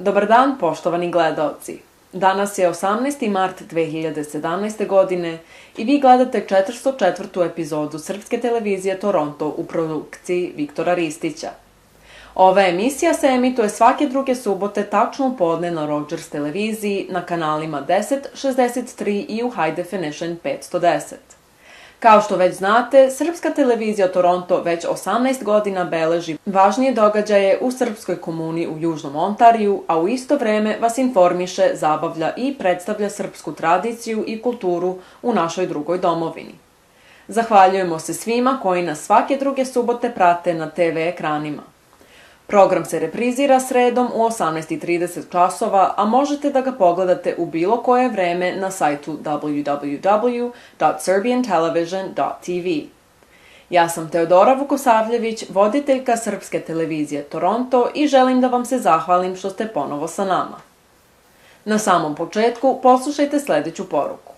Dobar dan, poštovani gledaoci. Danas je 18. mart 2017. godine i vi gledate 404. epizodu Srpske televizije Toronto u produkciji Viktora Ristića. Ova emisija se emituje svake druge subote tačno u podne na Rogers televiziji na kanalima 10, 63 i u High Definition 510. Kao što već znate, Srpska televizija Toronto već 18 godina beleži važnije događaje u srpskoj komuni u Južnom Ontariju, a u isto vreme vas informiše, zabavlja i predstavlja srpsku tradiciju i kulturu u našoj drugoj domovini. Zahvaljujemo se svima koji nas svake druge subote prate na TV ekranima. Program se reprizira sredom u 18:30 časova, a možete da ga pogledate u bilo koje vreme na sajtu www.serbiantelevision.tv. Ja sam Teodora Vukosavljević, voditeljka Srpske televizije Toronto i želim da vam se zahvalim što ste ponovo sa nama. Na samom početku poslušajte sledeću poruku.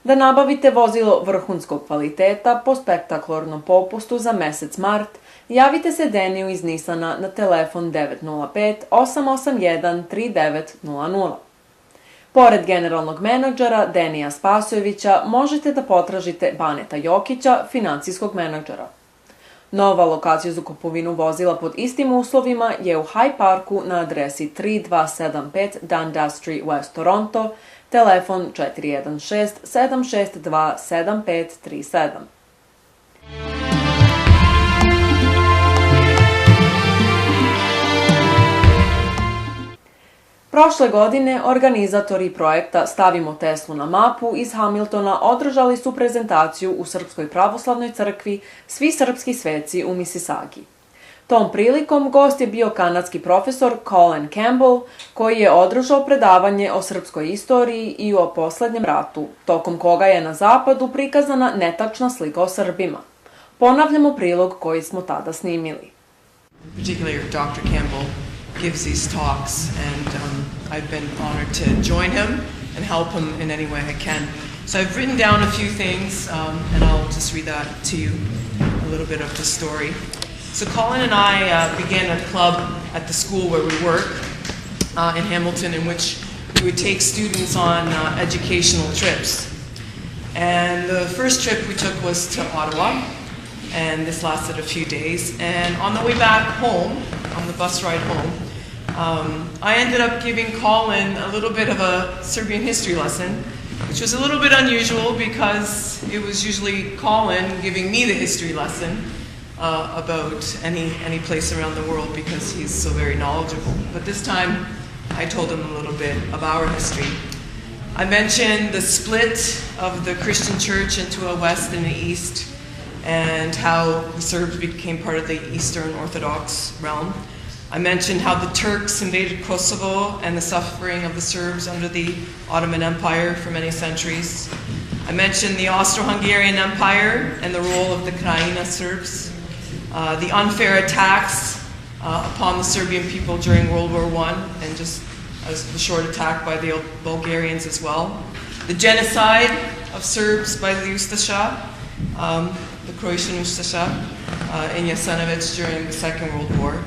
Da nabavite vozilo vrhunskog kvaliteta po spektakularnom popustu za mesec mart, javite se Deniju iz Nisana na telefon 905-881-3900. Pored generalnog menadžera Denija Spasojevića možete da potražite Baneta Jokića, finansijskog menadžera. Nova lokacija za kupovinu vozila pod istim uslovima je u High Parku na adresi 3275 Dundas Street, West Toronto, telefon 416-762-7537. Prošle godine organizatori projekta Stavimo Teslu na mapu iz Hamiltona održali su prezentaciju u Srpskoj pravoslavnoj crkvi Svi srpski sveci u Mississaugi. Tom prilikom gost je bio kanadski profesor Colin Campbell, koji je održao predavanje o srpskoj istoriji i o poslednjem ratu, tokom koga je na zapadu prikazana netačna slika o Srbima. Ponavljamo prilog koji smo tada snimili. Particularly Dr. Campbell gives these talks, and I've been honored to join him and help him in any way I can. So I've written down a few things, and I'll just read that to you, a little bit of the story. So Colin and I began a club at the school where we work in Hamilton, in which we would take students on educational trips. And the first trip we took was to Ottawa, and this lasted a few days. And on the way back home, on the bus ride home, I ended up giving Colin a little bit of a Serbian history lesson, which was a little bit unusual because it was usually Colin giving me the history lesson about any place around the world because he's so very knowledgeable. But this time I told him a little bit of our history. I mentioned the split of the Christian church into a West and an East, and how the Serbs became part of the Eastern Orthodox realm. I mentioned how the Turks invaded Kosovo and the suffering of the Serbs under the Ottoman Empire for many centuries. I mentioned the Austro-Hungarian Empire and the role of the Krajina Serbs, the unfair attacks upon the Serbian people during World War I, and just as the short attack by the Bulgarians as well, the genocide of Serbs by the Ustaša, the Croatian Ustaša in Jasenovac during the Second World War.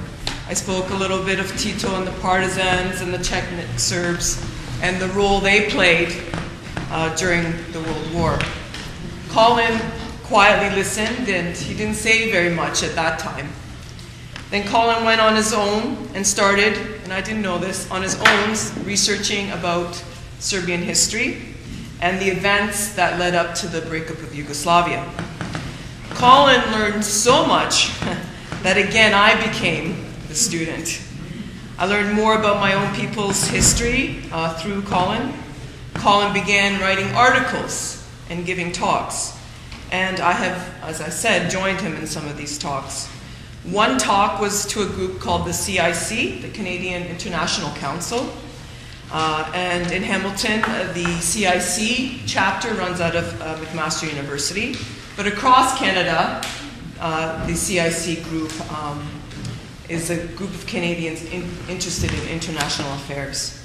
I spoke a little bit of Tito and the partisans and the Czechnik Serbs and the role they played during the World War. Colin quietly listened, and he didn't say very much at that time. Then Colin went on his own and started, and I didn't know this, on his own researching about Serbian history and the events that led up to the breakup of Yugoslavia. Colin learned so much that again I became the student. I learned more about my own people's history through Colin. Colin began writing articles and giving talks. And I have, as I said, joined him in some of these talks. One talk was to a group called the CIC, the Canadian International Council. And in Hamilton, the CIC chapter runs out of McMaster University. But across Canada, the CIC group is a group of Canadians interested in international affairs.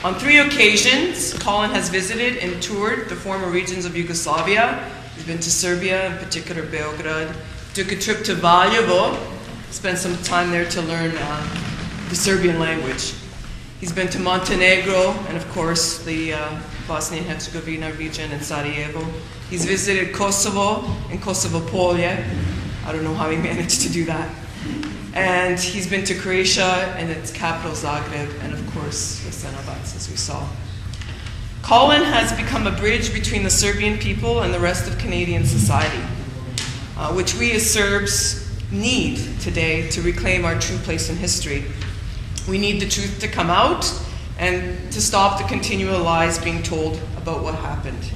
On 3 occasions, Colin has visited and toured the former regions of Yugoslavia. He's been to Serbia, in particular Beograd. Took a trip to Valjevo, spent some time there to learn the Serbian language. He's been to Montenegro and, of course, the Bosnia and Herzegovina region and Sarajevo. He's visited Kosovo and Kosovo Polje. I don't know how he managed to do that. And he's been to Croatia and its capital Zagreb, and of course Jasenovac, as we saw. Colin has become a bridge between the Serbian people and the rest of Canadian society, which we as Serbs need today to reclaim our true place in history. We need the truth to come out and to stop the continual lies being told about what happened.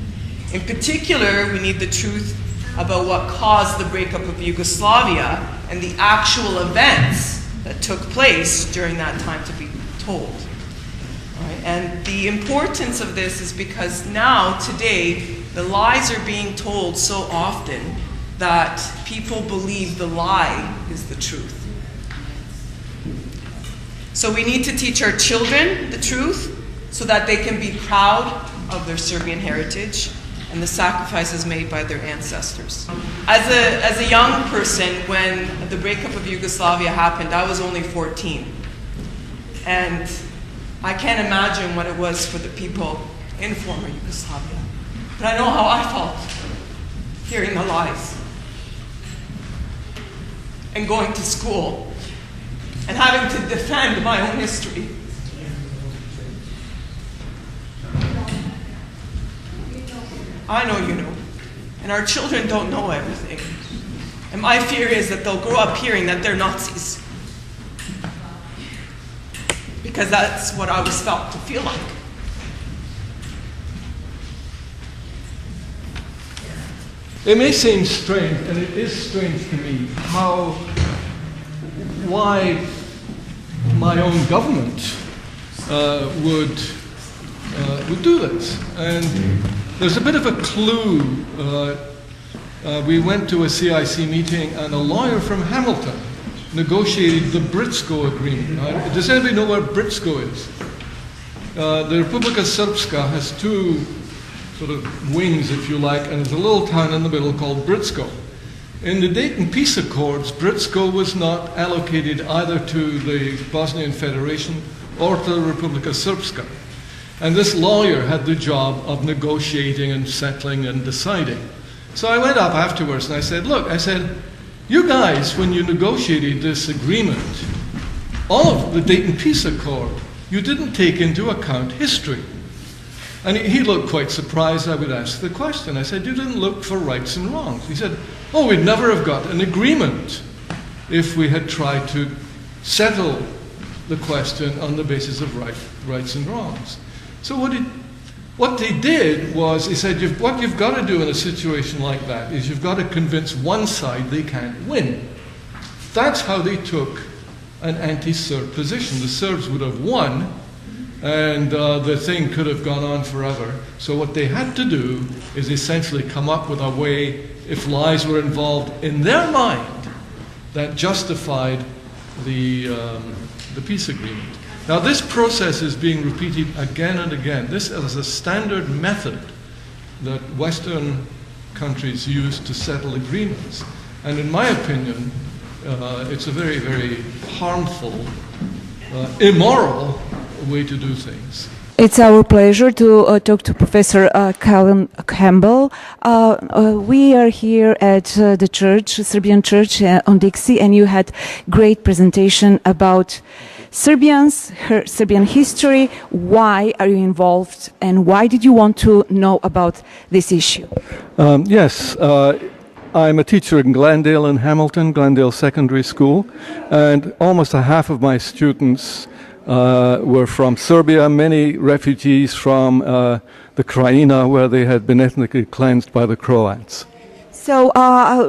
In particular, we need the truth about what caused the breakup of Yugoslavia and the actual events that took place during that time to be told. Right? And the importance of this is because now, today, the lies are being told so often that people believe the lie is the truth. So we need to teach our children the truth so that they can be proud of their Serbian heritage and the sacrifices made by their ancestors. As a young person, when the breakup of Yugoslavia happened, I was only 14. And I can't imagine what it was for the people in former Yugoslavia. But I know how I felt hearing the lies and going to school and having to defend my own history. I know you know. And our children don't know everything. And my fear is that they'll grow up hearing that they're Nazis. Because that's what I was felt to feel like. It may seem strange, and it is strange to me, why my own government would do this. And there's a bit of a clue. We went to a CIC meeting, and a lawyer from Hamilton negotiated the Britsko agreement. Does anybody know where Britsko is? The Republika Srpska has two sort of wings, if you like, and there's a little town in the middle called Britsko. In the Dayton Peace Accords, Britsko was not allocated either to the Bosnian Federation or to the Republika Srpska. And this lawyer had the job of negotiating and settling and deciding. So I went up afterwards and I said, look, you guys, when you negotiated this agreement, all of the Dayton Peace Accord, you didn't take into account history. And he looked quite surprised I would ask the question. I said, you didn't look for rights and wrongs. He said, oh, we'd never have got an agreement if we had tried to settle the question on the basis of rights and wrongs. So what they did was, he said, what you've got to do in a situation like that is you've got to convince one side they can't win. That's how they took an anti-Serb position. The Serbs would have won, and the thing could have gone on forever. So what they had to do is essentially come up with a way, if lies were involved in their mind, that justified the peace agreement. Now this process is being repeated again and again. This is a standard method that Western countries use to settle agreements. And in my opinion, it's a very, very harmful, immoral way to do things. It's our pleasure to talk to Professor Colin Campbell. We are here at the church, Serbian church on Dixie, and you had great presentation about Serbians, Serbian history. Why are you involved, and why did you want to know about this issue? Yes. I'm a teacher in Glendale and Hamilton, Glendale Secondary School, and almost a half of my students were from Serbia, many refugees from the Krajina, where they had been ethnically cleansed by the Croats. So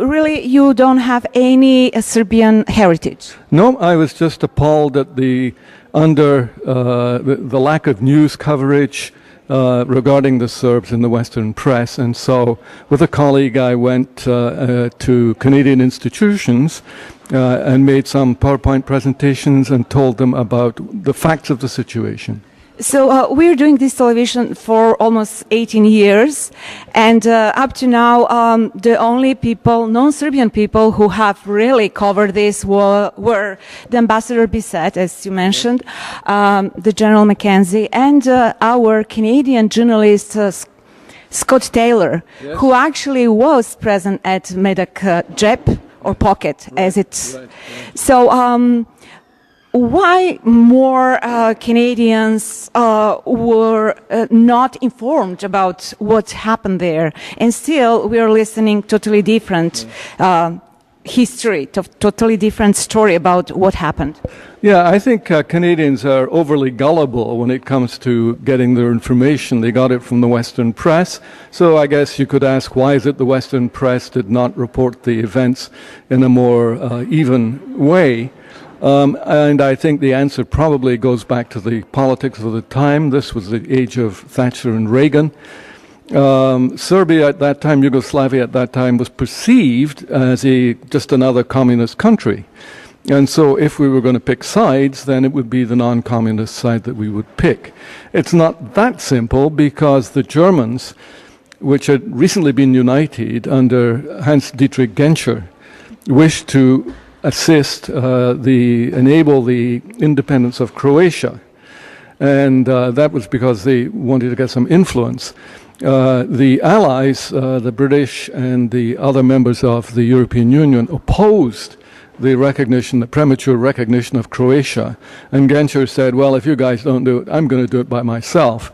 really you don't have any Serbian heritage? No, I was just appalled at the lack of news coverage regarding the Serbs in the Western press, and so with a colleague I went to Canadian institutions and made some PowerPoint presentations and told them about the facts of the situation. So we're doing this television for almost 18 years, and up to now, the only people, non-Serbian people, who have really covered this were the Ambassador Bissett, as you mentioned, the General Mackenzie, and our Canadian journalist Scott Taylor, yes, who actually was present at Medak Jep, or Pocket, right, as it's. Right. So. Why more Canadians were not informed about what happened there, and still we are listening totally different history, totally different story about what happened? Yeah, I think Canadians are overly gullible when it comes to getting their information. They got it from the Western press, so I guess you could ask, why is it the Western press did not report the events in a more even way? And I think the answer probably goes back to the politics of the time. This was the age of Thatcher and Reagan. Serbia at that time, Yugoslavia at that time, was perceived as just another communist country. And so if we were going to pick sides, then it would be the non-communist side that we would pick. It's not that simple, because the Germans, which had recently been united under Hans-Dietrich Genscher, wished to enable the independence of Croatia, and that was because they wanted to get some influence. The Allies, the British and the other members of the European Union, opposed the premature recognition of Croatia, and Genscher said, well, if you guys don't do it, I'm going to do it by myself.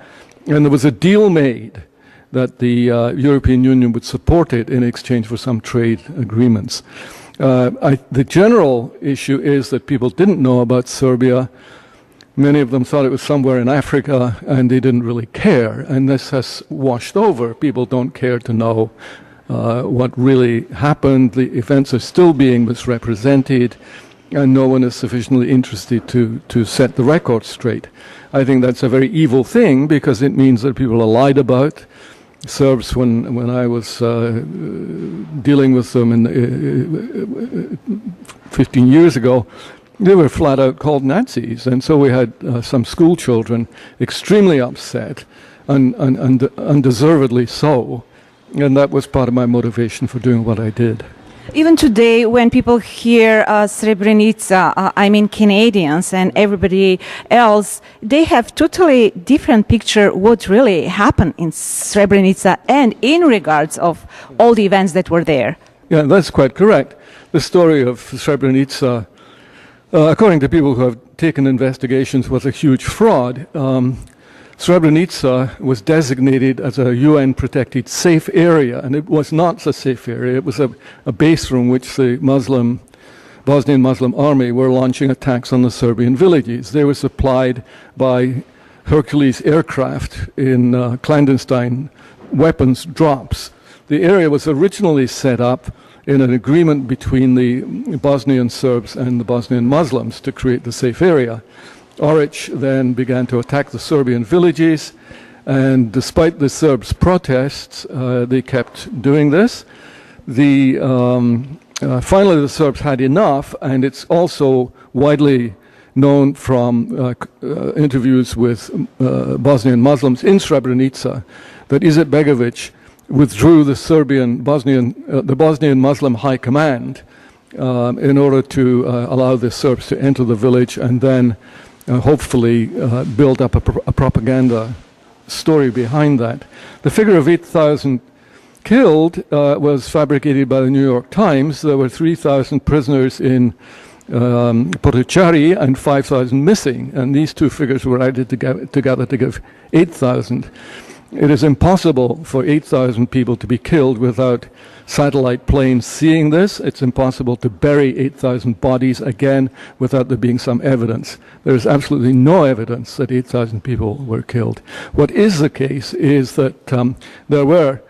And there was a deal made that the European Union would support it in exchange for some trade agreements. The general issue is that people didn't know about Serbia. Many of them thought it was somewhere in Africa, and they didn't really care. And this has washed over. People don't care to know what really happened. The events are still being misrepresented, and no one is sufficiently interested to set the record straight. I think that's a very evil thing, because it means that people are lied about. Serbs, when I was dealing with them 15 years ago, they were flat out called Nazis, and so we had some school children extremely upset, and undeservedly so, and that was part of my motivation for doing what I did. Even today, when people hear Srebrenica, I mean Canadians and everybody else, they have totally different picture what really happened in Srebrenica and in regards of all the events that were there. Yeah, that's quite correct. The story of Srebrenica, according to people who have taken investigations, was a huge fraud. Srebrenica was designated as a UN-protected safe area, and it was not a safe area. It was a base from which the Bosnian Muslim army were launching attacks on the Serbian villages. They were supplied by Hercules aircraft in clandestine weapons drops. The area was originally set up in an agreement between the Bosnian Serbs and the Bosnian Muslims to create the safe area. Oric then began to attack the Serbian villages, and despite the Serbs' protests, they kept doing this. Finally, the Serbs had enough, and it's also widely known from interviews with Bosnian Muslims in Srebrenica that Izetbegovic withdrew the Bosnian Muslim High Command in order to allow the Serbs to enter the village, and then hopefully build up a propaganda story behind that. The figure of 8,000 killed was fabricated by the New York Times. There were 3,000 prisoners in Potocari and 5,000 missing, and these two figures were added together to give 8,000. It is impossible for 8,000 people to be killed without satellite planes seeing this. It's impossible to bury 8,000 bodies again without there being some evidence. There is absolutely no evidence that 8,000 people were killed. What is the case is that there were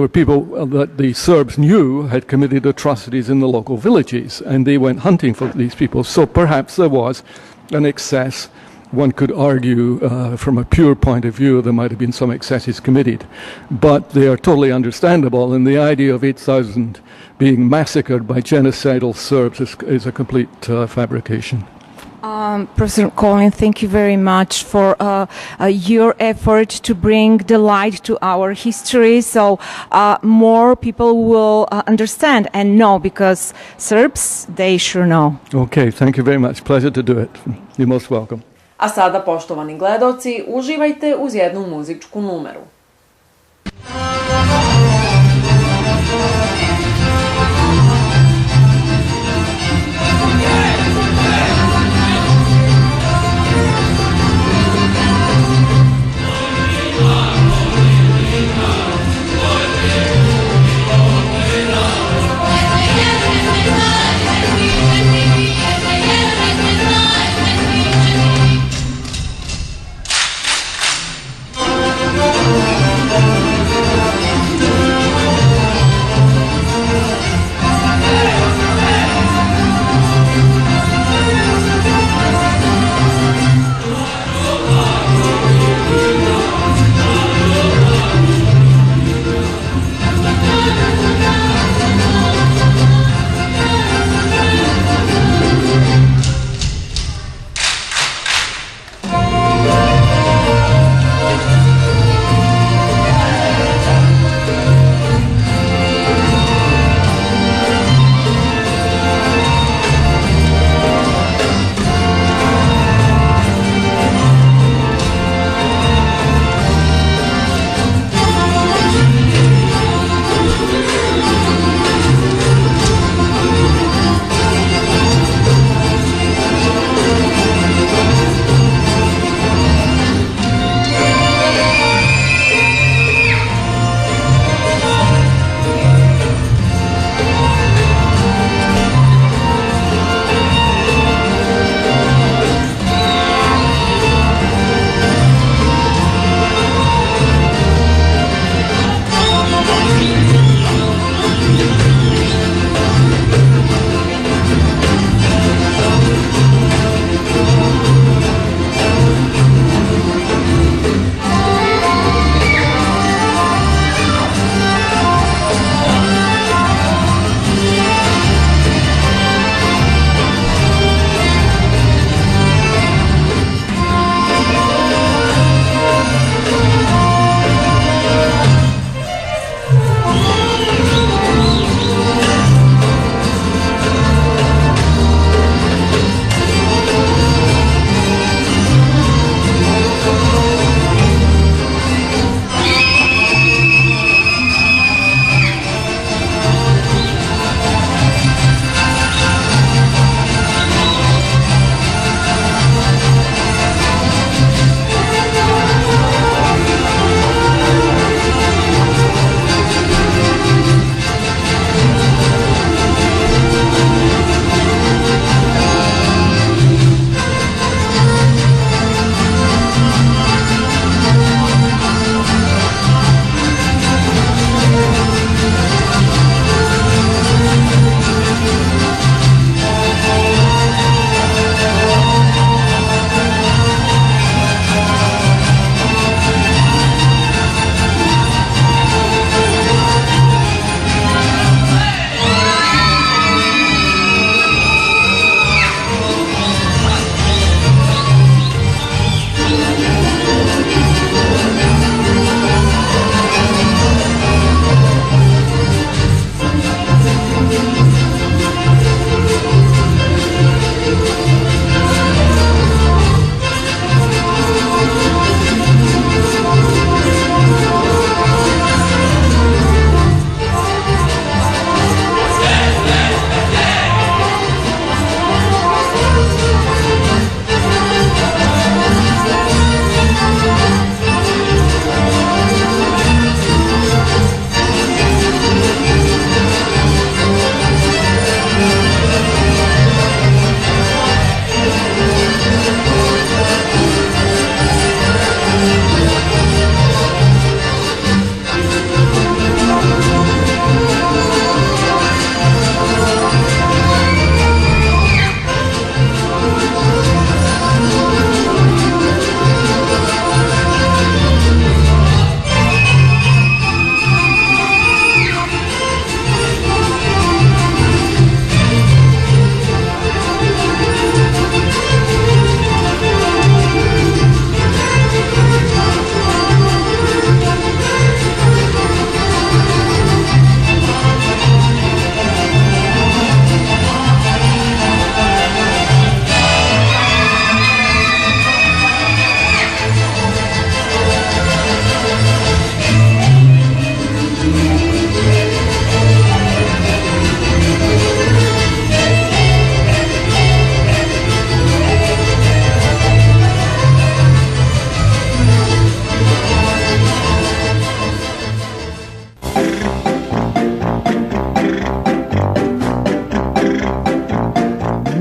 people that the Serbs knew had committed atrocities in the local villages, and they went hunting for these people. So perhaps there was an excess. One could argue from a pure point of view there might have been some excesses committed, but they are totally understandable, and the idea of 8,000 being massacred by genocidal Serbs is a complete fabrication. Professor Colin, thank you very much for your effort to bring the light to our history, so more people will understand and know, because Serbs, they sure know. Okay, thank you very much. Pleasure to do it. You're most welcome. A sada, poštovani gledaoci, uživajte uz jednu muzičku numeru.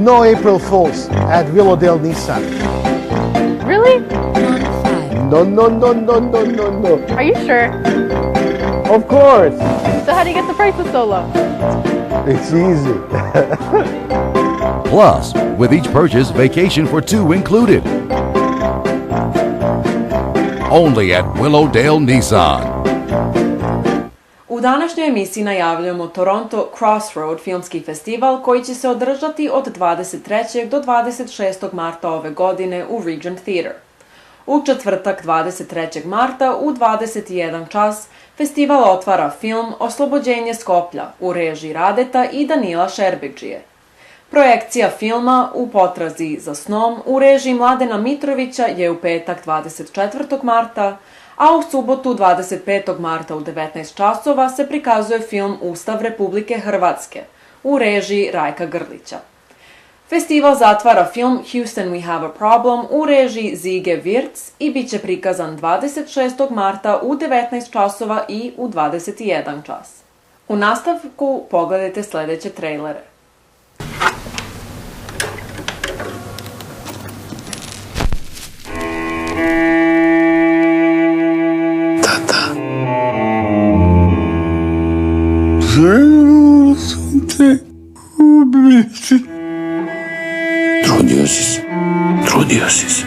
no April Fools at Willowdale Nissan. Really? No. Are you sure? Of course. So how do you get the prices so low? It's easy. Plus, with each purchase, vacation for two included. Only at Willowdale Nissan. U današnjoj emisiji najavljujemo Toronto Crossroad filmski festival koji će se održati od 23. do 26. marta ove godine u Regent Theatre. U četvrtak 23. marta u 21 čas festival otvara film Oslobođenje Skoplja u režiji Radeta i Danila Šerbedžije. Projekcija filma U potrazi za snom u režiji Mladena Mitrovića je u petak 24. marta, a u subotu 25. marta u 19 časova se prikazuje film Ustav Republike Hrvatske u režiji Rajka Grlića. Festival zatvara film Houston We Have a Problem u režiji Zige Wirtz i bit će prikazan 26. marta u 19 časova i u 21 čas. U nastavku pogledajte sledeće trejlere. Želio sam te ubiti. Trudio si se.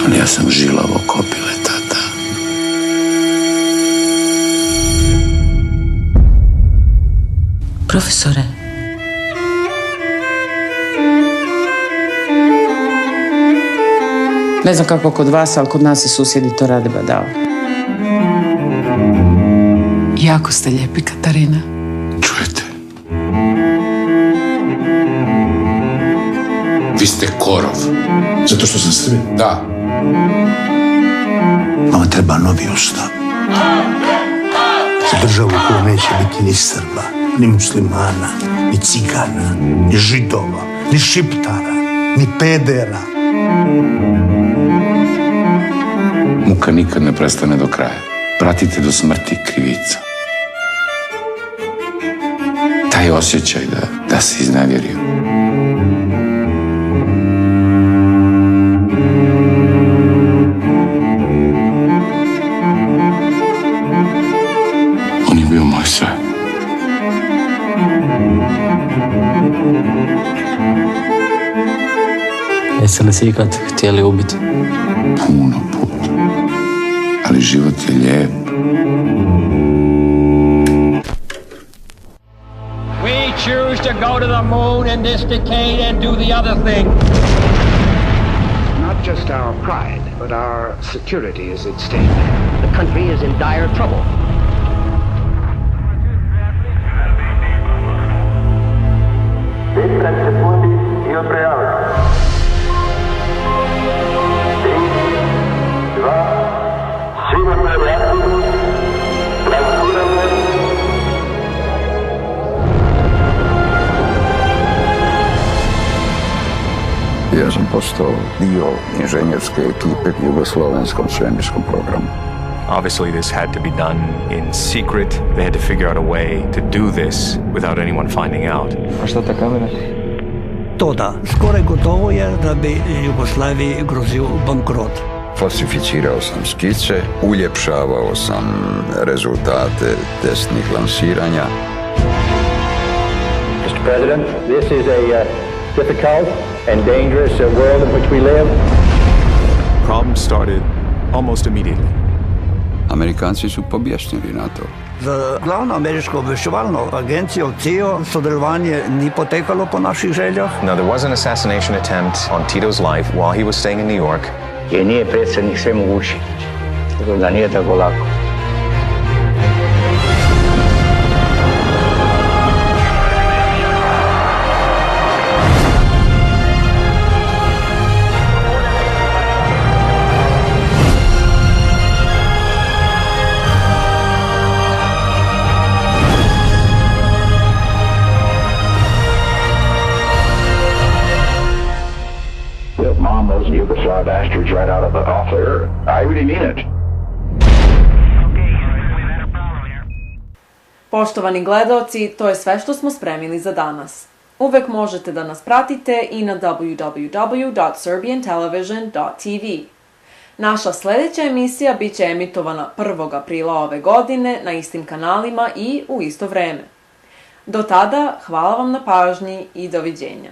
Ali ja sam žilavo kopile, tata. Profesore. Ne znam kako kod vas, ali kod nas i susjedi to rade badava. Jako ste lijepi, Katarina. Čujete? Vi ste korov. Zato što sam Srbin? Da. Nama treba novi ustav. Za državu koja neće biti ni Srba, ni muslimana, ni cigana, ni židova, ni šiptara, ni pedera. Muka nikad ne prestane do kraja. Pratite do smrti krivica. Taj osjećaj da se iznevjerio. On je bio moj sve. Jeste li se ikad htjeli ubiti? Puno puta. Ali život je lijep. We choose to go to the moon in this decade and do the other thing. Not just our pride, but our security is at stake. The country is in dire trouble. Ja sam postao dio inženjerske ekipe u jugoslovenskom svemirskom programu. Obviously, this had to be done in secret. They had to figure out a way to do this without anyone finding out. A šta ta kamera? To da, skoro gotovo je da bi Jugoslaviji grozio bankrot. Falsificirao sam skice, uljepšavao sam rezultate testnih lansiranja. Mr. President, this is a difficult and dangerous world in which we live. Problems started almost immediately. Amerikanci su pobješnjeni na to. Za glavno američko obvešćevalno agenciju CIA sodelovanje ni potekalo po naših željah. Now, there was an assassination attempt on Tito's life while he was staying in New York. Jer nije predsjednik sve mogući. Tako da nije tako lako. Mom, those Yugoslav bastards right out of the off there. I really mean it. Poštovani gledaoci, to je sve što smo spremili za danas. Uvek možete da nas pratite i na www.serbiantelevision.tv. Naša sledeća emisija bit će emitovana 1. aprila ove godine na istim kanalima i u isto vreme. Do tada, hvala vam na pažnji i doviđenja.